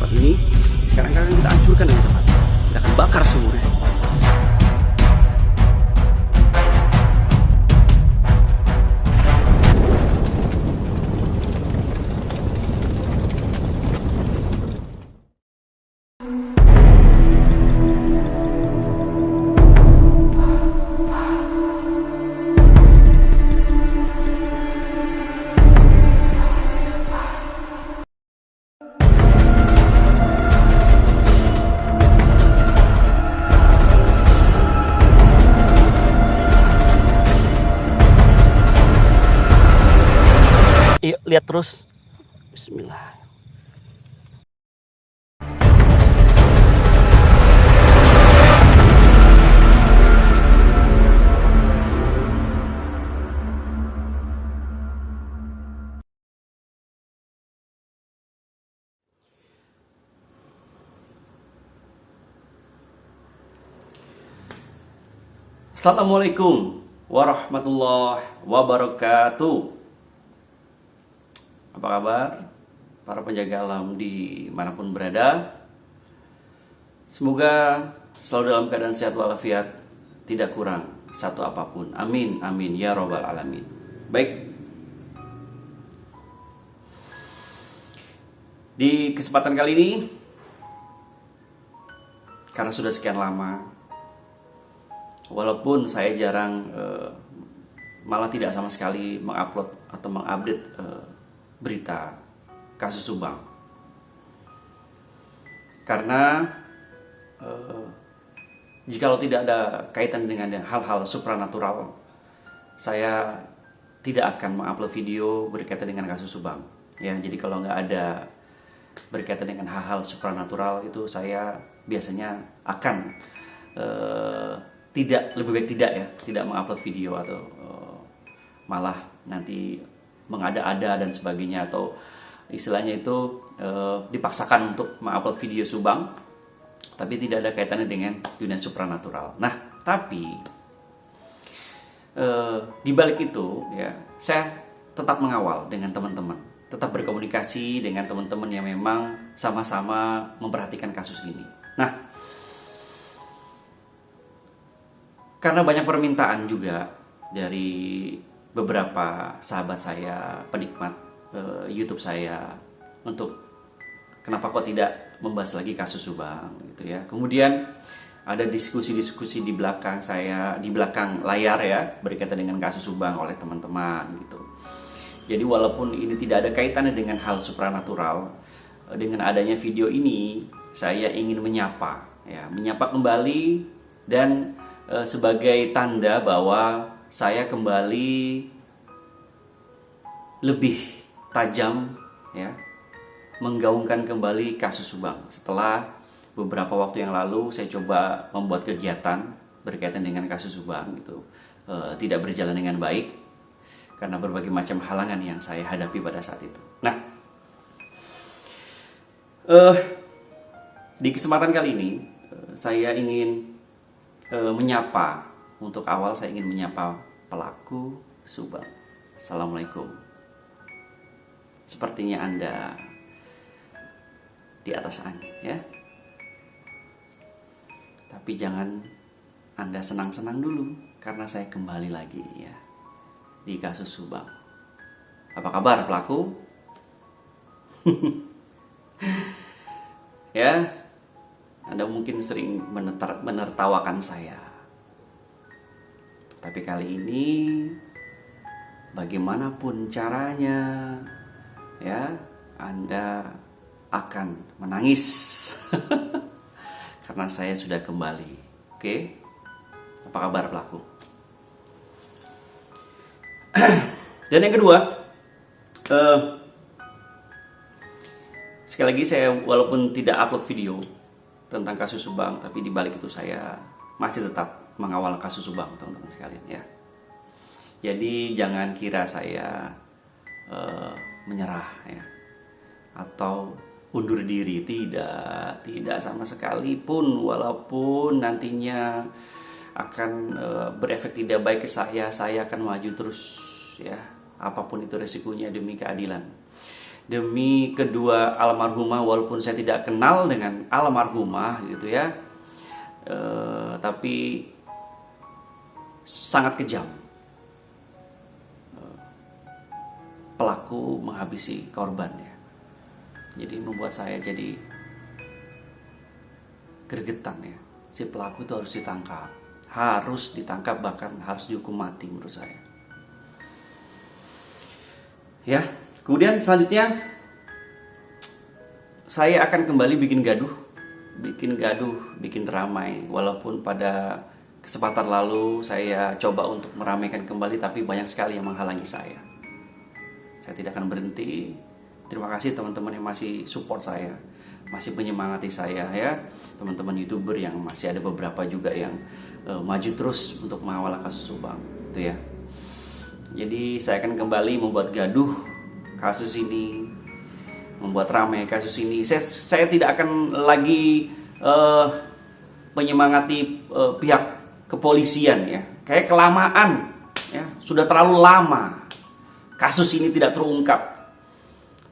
tempat ini. Sekarang kan kita hancurkan dengan tempat. Kita akan bakar semuanya. Yuk, lihat terus. Bismillah. Assalamualaikum warahmatullahi wabarakatuh. Apa kabar para penjaga alam dimanapun berada? Semoga selalu dalam keadaan sehat walafiat, tidak kurang satu apapun. Amin, amin ya robbal alamin. Baik, di kesempatan kali ini, karena sudah sekian lama, walaupun saya jarang, malah tidak sama sekali mengupload atau mengupdate berita kasus Subang, karena jikalau tidak ada kaitan dengan hal-hal supranatural, saya tidak akan mengupload video berkaitan dengan kasus Subang. Ya, jadi kalau nggak ada berkaitan dengan hal-hal supranatural itu, saya biasanya akan lebih baik tidak mengupload video, atau malah nanti mengada-ada dan sebagainya, atau istilahnya itu dipaksakan untuk mengupload video Subang tapi tidak ada kaitannya dengan dunia supranatural. Nah, tapi di balik itu ya, saya tetap mengawal dengan teman-teman, tetap berkomunikasi dengan teman-teman yang memang sama-sama memperhatikan kasus ini. Nah, karena banyak permintaan juga dari beberapa sahabat saya, penikmat YouTube saya, untuk kenapa kok tidak membahas lagi kasus Subang gitu ya. Kemudian ada diskusi-diskusi di belakang saya, di belakang layar ya, berkaitan dengan kasus Subang oleh teman-teman gitu. Jadi walaupun ini tidak ada kaitannya dengan hal supranatural, dengan adanya video ini saya ingin menyapa kembali, dan sebagai tanda bahwa saya kembali lebih tajam ya, menggaungkan kembali kasus Subang. Setelah beberapa waktu yang lalu saya coba membuat kegiatan berkaitan dengan kasus Subang gitu, tidak berjalan dengan baik karena berbagai macam halangan yang saya hadapi pada saat itu. Nah, di kesempatan kali ini saya ingin menyapa. Untuk awal saya ingin menyapa pelaku Subang. Assalamualaikum. Sepertinya Anda di atas angin ya. Tapi jangan Anda senang-senang dulu, karena saya kembali lagi ya di kasus Subang. Apa kabar pelaku? Ya, Anda mungkin sering menertawakan saya. Tapi kali ini bagaimanapun caranya ya, Anda akan menangis karena saya sudah kembali. Oke? Apa kabar pelaku? Dan yang kedua, sekali lagi saya walaupun tidak upload video tentang kasus Subang, tapi di balik itu saya masih tetap mengawal kasus Subang, teman-teman sekalian ya. Jadi jangan kira saya menyerah ya, atau undur diri. Tidak sama sekali pun. Walaupun nantinya akan berefek tidak baik ke saya akan maju terus ya, apapun itu resikonya demi keadilan. demi kedua almarhumah, walaupun saya tidak kenal dengan almarhumah gitu ya, tapi sangat kejam. Pelaku menghabisi korbannya. Jadi membuat saya jadi gregetan ya. Si pelaku itu harus ditangkap, bahkan harus dihukum mati menurut saya. Ya, kemudian selanjutnya saya akan kembali bikin gaduh, bikin ramai. Walaupun pada kesempatan lalu saya coba untuk meramaikan kembali, tapi banyak sekali yang menghalangi saya. Saya tidak akan berhenti. Terima kasih teman-teman yang masih support saya, masih menyemangati saya ya. Teman-teman YouTuber yang masih ada beberapa juga yang maju terus untuk mengawal kasus Subang itu ya. Jadi saya akan kembali membuat gaduh kasus ini, membuat ramai kasus ini. Saya tidak akan lagi menyemangati pihak kepolisian ya. Kayak kelamaan ya, sudah terlalu lama kasus ini tidak terungkap.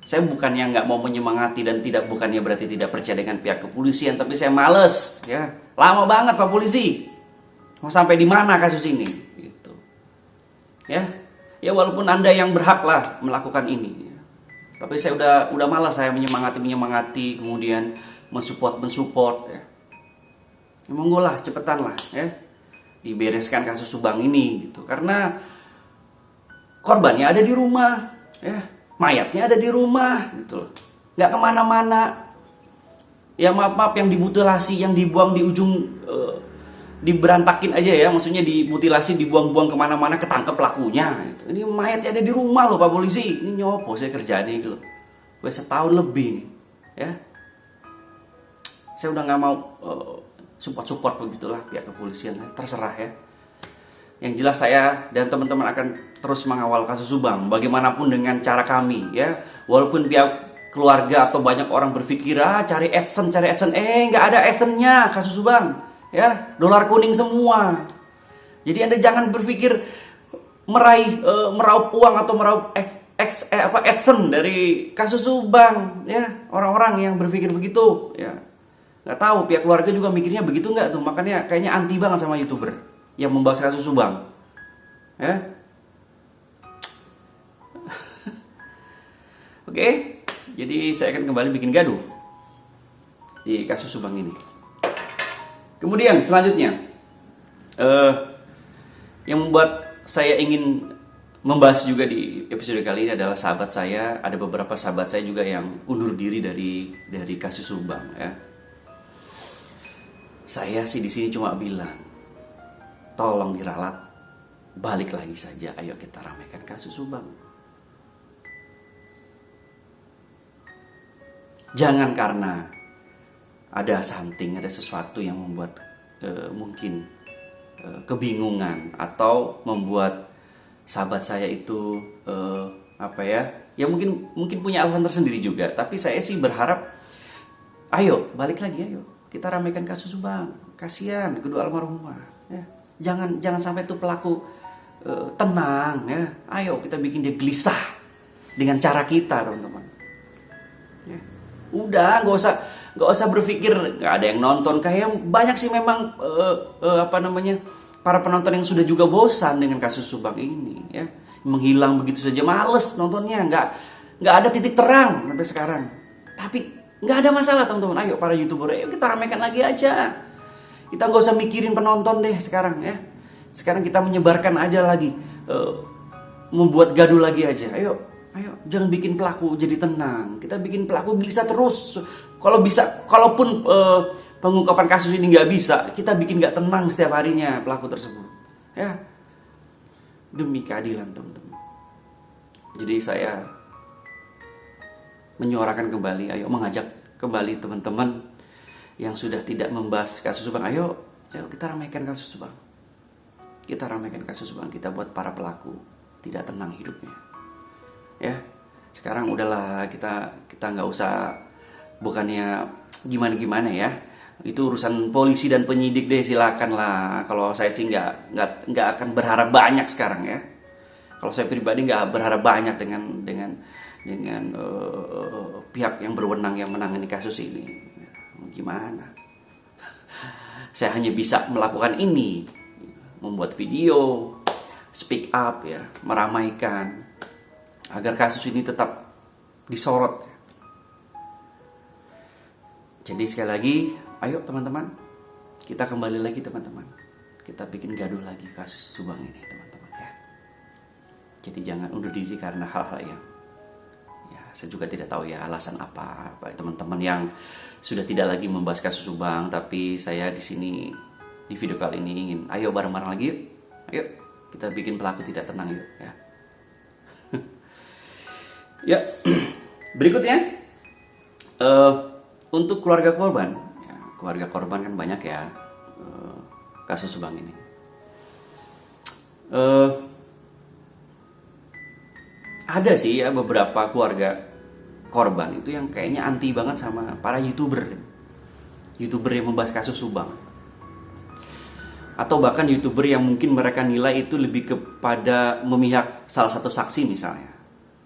Saya bukannya nggak mau menyemangati dan bukannya berarti tidak percaya dengan pihak kepolisian, tapi saya males ya. Lama banget Pak Polisi. Mau sampai di mana kasus ini? Gitu. Ya. Ya walaupun Anda yang berhak lah melakukan ini. Ya. Tapi saya udah malas saya menyemangati kemudian mensupport ya. Ya monggo lah, cepetan lah ya. Dibereskan kasus Subang ini gitu. Karena korbannya ada di rumah ya. Mayatnya ada di rumah gitu loh. Nggak kemana-mana. Ya maaf yang dimutilasi, yang dibuang di ujung diberantakin aja ya. Maksudnya dimutilasi, dibuang-buang kemana-mana, ketangkep pelakunya gitu. Ini mayatnya ada di rumah loh Pak Polisi. Ini nyopo saya kerjaannya gitu loh. Gue setahun lebih nih ya. Saya udah nggak mau support begitulah pihak kepolisian. Terserah ya. Yang jelas saya dan teman-teman akan terus mengawal kasus Subang bagaimanapun dengan cara kami ya. Walaupun pihak keluarga atau banyak orang berpikir cari adsense, nggak ada adsense-nya kasus Subang ya. Dolar kuning semua. Jadi Anda jangan berpikir meraup uang atau meraup adsense dari kasus Subang ya. Orang-orang yang berpikir begitu ya. Nggak tahu pihak keluarga juga mikirnya begitu nggak tuh. Makanya kayaknya anti banget sama YouTuber yang membahas kasus Subang ya. Oke, jadi saya akan kembali bikin gaduh di kasus Subang ini. Kemudian selanjutnya yang membuat saya ingin membahas juga di episode kali ini adalah sahabat saya. Ada beberapa sahabat saya juga yang undur diri dari kasus Subang ya. Saya sih di sini cuma bilang, tolong diralat, balik lagi saja. Ayo kita ramaikan kasus Subang. Jangan karena ada something, ada sesuatu yang membuat mungkin kebingungan atau membuat sahabat saya itu ya mungkin punya alasan tersendiri juga. Tapi saya sih berharap, ayo balik lagi, ayo kita ramaikan kasus Subang. Kasihan kedua almarhumah. Ya. Jangan sampai tuh pelaku tenang ya. Ayo kita bikin dia gelisah dengan cara kita, teman-teman. Ya. Udah, nggak usah berpikir nggak ada yang nonton. Kayak banyak sih memang para penonton yang sudah juga bosan dengan kasus Subang ini ya. Menghilang begitu saja, males nontonnya, nggak ada titik terang sampai sekarang. Tapi nggak ada masalah teman-teman. Ayo para YouTuber, ayo kita ramaikan lagi aja. Kita nggak usah mikirin penonton deh sekarang ya. Sekarang kita menyebarkan aja lagi, membuat gaduh lagi aja. Ayo, jangan bikin pelaku jadi tenang. Kita bikin pelaku gelisah terus. Kalau bisa, kalaupun pengungkapan kasus ini nggak bisa, kita bikin nggak tenang setiap harinya pelaku tersebut. Ya, demi keadilan teman-teman. Jadi saya menyuarakan kembali, ayo mengajak kembali teman-teman yang sudah tidak membahas kasus Subang, ayo kita ramaikan kasus Subang. Kita ramaikan kasus Subang, kita buat para pelaku tidak tenang hidupnya. Ya, sekarang udahlah kita nggak usah, bukannya gimana ya. Itu urusan polisi dan penyidik deh, silakan lah. Kalau saya sih nggak akan berharap banyak sekarang ya. Kalau saya pribadi nggak berharap banyak dengan dengan pihak yang berwenang yang menangani kasus ini. Gimana? Saya hanya bisa melakukan ini, membuat video, speak up ya, meramaikan agar kasus ini tetap disorot. Jadi sekali lagi, ayo teman-teman, kita kembali lagi teman-teman. Kita bikin gaduh lagi kasus Subang ini teman-teman ya. Jadi jangan undur diri karena hal-hal yang ya saya juga tidak tahu ya alasan apa teman-teman yang sudah tidak lagi membahas kasus Subang, tapi saya di sini di video kali ini ingin ayo bareng-bareng lagi yuk. Ayo kita bikin pelaku tidak tenang yuk ya. Ya, berikutnya untuk keluarga korban, ya, keluarga korban kan banyak ya kasus Subang ini. Ada sih ya beberapa keluarga korban itu yang kayaknya anti banget sama para YouTuber yang membahas kasus Subang, atau bahkan YouTuber yang mungkin mereka nilai itu lebih kepada memihak salah satu saksi misalnya,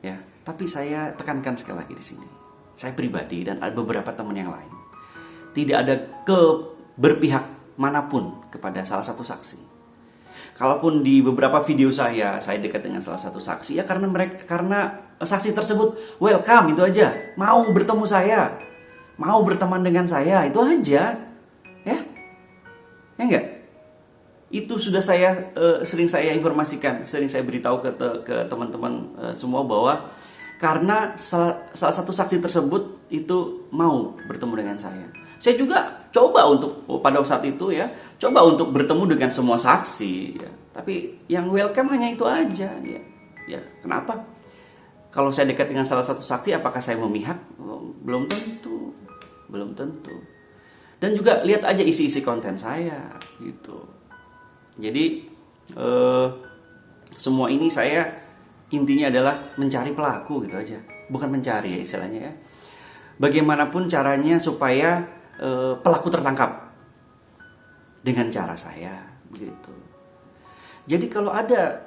ya. Tapi saya tekankan sekali lagi di sini, saya pribadi dan ada beberapa teman yang lain tidak ada berpihak manapun kepada salah satu saksi. Kalaupun di beberapa video saya dekat dengan salah satu saksi ya karena saksi tersebut welcome itu aja, mau bertemu saya, mau berteman dengan saya, itu aja, ya enggak. Itu sudah sering saya informasikan, sering saya beritahu ke teman-teman semua bahwa karena salah satu saksi tersebut itu mau bertemu dengan saya. Saya juga coba untuk pada saat itu ya, coba untuk bertemu dengan semua saksi ya. Tapi yang welcome hanya itu aja ya. Ya, kenapa? Kalau saya dekat dengan salah satu saksi apakah saya memihak? Belum tentu. Belum tentu. Dan juga lihat aja isi-isi konten saya gitu. Jadi semua ini saya intinya adalah mencari pelaku gitu aja. Bukan mencari ya istilahnya ya. Bagaimanapun caranya supaya pelaku tertangkap dengan cara saya begitu. Jadi kalau ada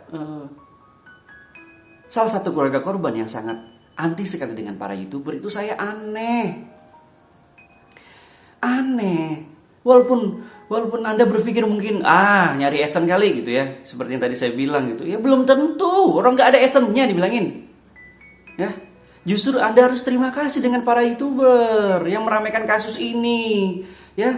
salah satu keluarga korban yang sangat anti sekali dengan para YouTuber, itu saya aneh. Walaupun Anda berpikir mungkin nyari adsense kali gitu ya, seperti yang tadi saya bilang gitu. Ya belum tentu, orang nggak ada adsense-nya dibilangin. Ya. Justru Anda harus terima kasih dengan para YouTuber yang meramaikan kasus ini, ya.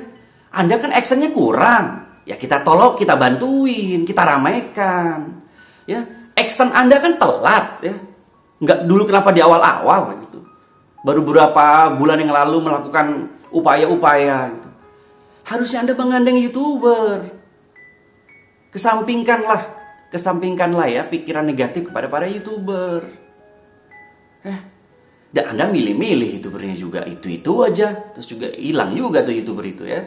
Anda kan actionnya kurang, ya kita tolong, kita bantuin, kita ramaikan, ya. Action Anda kan telat, ya. Nggak dulu kenapa di awal-awal gitu. Baru beberapa bulan yang lalu melakukan upaya-upaya gitu. Harusnya Anda menggandeng YouTuber. Kesampingkanlah ya pikiran negatif kepada para YouTuber. Dan Anda milih-milih YouTubernya juga itu aja, terus juga hilang juga tuh YouTuber itu ya.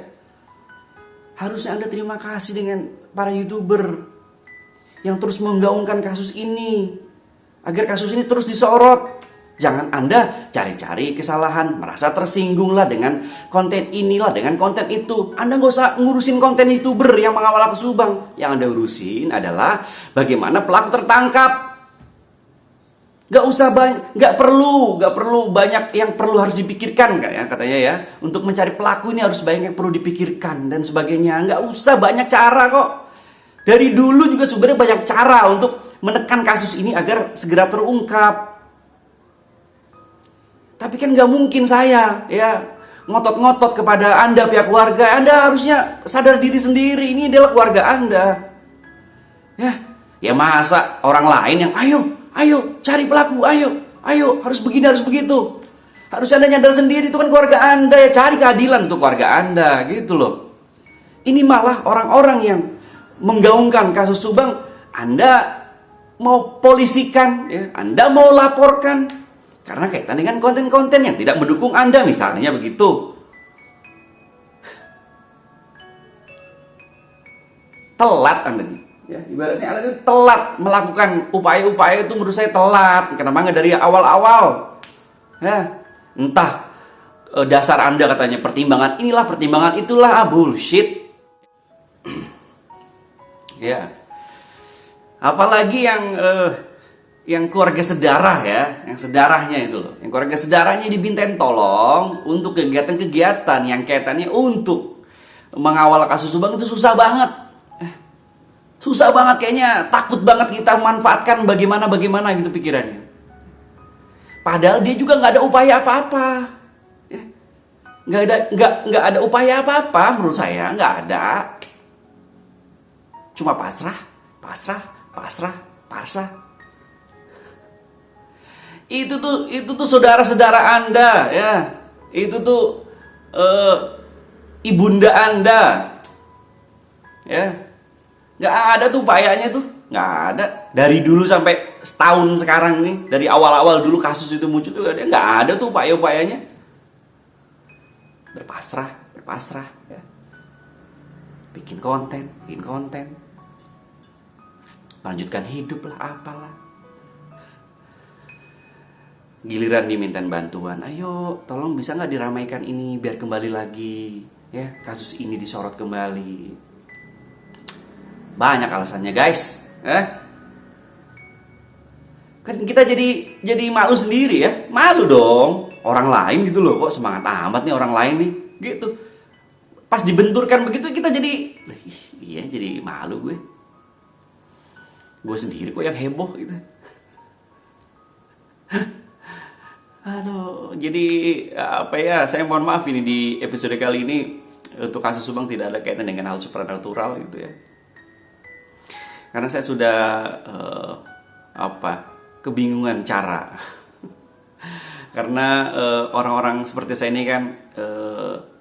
Harusnya Anda terima kasih dengan para YouTuber yang terus menggaungkan kasus ini agar kasus ini terus disorot. Jangan Anda cari-cari kesalahan, merasa tersinggung lah dengan konten inilah, dengan konten itu. Anda nggak usah ngurusin konten YouTuber yang mengawal kasus Subang. Yang Anda urusin adalah bagaimana pelaku tertangkap. Nggak perlu banyak yang perlu harus dipikirkan ya, katanya ya. Untuk mencari pelaku ini harus banyak yang perlu dipikirkan dan sebagainya. Nggak usah banyak cara kok. Dari dulu juga sebenarnya banyak cara untuk menekan kasus ini agar segera terungkap. Tapi kan nggak mungkin saya ya ngotot-ngotot kepada Anda pihak keluarga. Anda harusnya sadar diri sendiri, ini adalah keluarga Anda. Ya masa orang lain yang ayo cari pelaku, ayo harus begini harus begitu. Harus Anda nyadar sendiri, itu kan keluarga Anda ya, cari keadilan untuk keluarga Anda gitu loh. Ini malah orang-orang yang menggaungkan kasus Subang Anda mau polisikan ya, Anda mau laporkan karena kaitan dengan konten-konten yang tidak mendukung Anda misalnya begitu. Telat Anda nih. Ya, ibaratnya Anda itu telat melakukan upaya-upaya itu, menurut saya telat. Kenapa nggak dari awal-awal? Ya, entah dasar Anda katanya pertimbangan inilah, pertimbangan itulah, bullshit. Ya, apalagi yang yang keluarga sedarah ya, yang sedarahnya itu loh, yang keluarga sedarahnya dimintain tolong untuk kegiatan-kegiatan yang kaitannya untuk mengawal kasus Subang itu susah banget. Susah banget kayaknya, takut banget kita manfaatkan bagaimana gitu pikirannya. Padahal dia juga nggak ada upaya apa-apa. Ya. Nggak ada upaya apa-apa menurut saya, nggak ada. Cuma pasrah. Itu tuh saudara-saudara Anda ya. Itu tuh ibunda Anda. Ya. Nggak ada tuh upayanya tuh. Nggak ada. Dari dulu sampai setahun sekarang nih, dari awal-awal dulu kasus itu muncul tuh nggak ada tuh upaya-upayanya. Berpasrah ya. Bikin konten. Lanjutkan hidup lah, apalah. Giliran dimintain bantuan, ayo tolong bisa nggak diramaikan ini biar kembali lagi ya, kasus ini disorot kembali. Banyak alasannya guys, kan kita jadi malu sendiri ya, malu dong. Orang lain gitu loh, kok semangat amat nih orang lain nih gitu. Pas dibenturkan begitu kita jadi, iya jadi malu gue sendiri kok yang heboh gitu. Aduh, jadi apa ya, saya mohon maaf ini di episode kali ini untuk kasus Subang tidak ada kaitan dengan hal supernatural gitu ya. Karena saya sudah kebingungan cara. Karena orang-orang seperti saya ini kan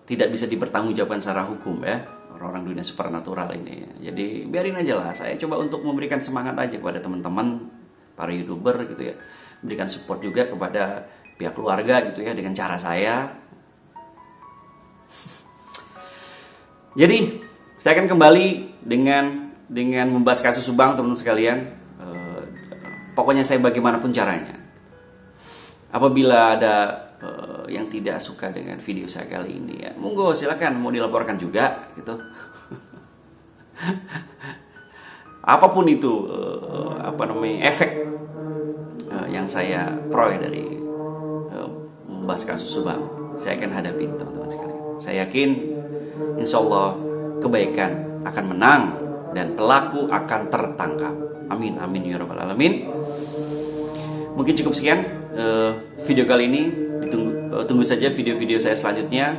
tidak bisa dipertanggungjawabkan secara hukum ya, orang-orang dunia supernatural ini. Jadi biarin aja lah, saya coba untuk memberikan semangat aja kepada teman-teman para YouTuber gitu ya, berikan support juga kepada pihak keluarga gitu ya dengan cara saya. Jadi saya akan kembali dengan membahas kasus Subang teman-teman sekalian. Pokoknya saya bagaimanapun caranya. Apabila ada yang tidak suka dengan video saya kali ini ya, monggo silakan, mau dilaporkan juga gitu. Apapun itu efek yang saya peroleh dari membahas kasus Subang, saya akan hadapi teman-teman sekalian. Saya yakin insya Allah kebaikan akan menang dan pelaku akan tertangkap. Amin ya rabbal alamin. Mungkin cukup sekian video kali ini. Tunggu saja video-video saya selanjutnya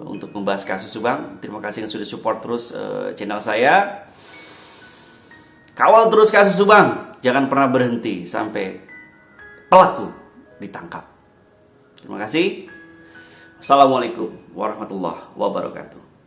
untuk membahas kasus Subang. Terima kasih yang sudah support terus channel saya. Kawal terus kasus Subang, jangan pernah berhenti sampai pelaku ditangkap. Terima kasih. Assalamualaikum warahmatullahi wabarakatuh.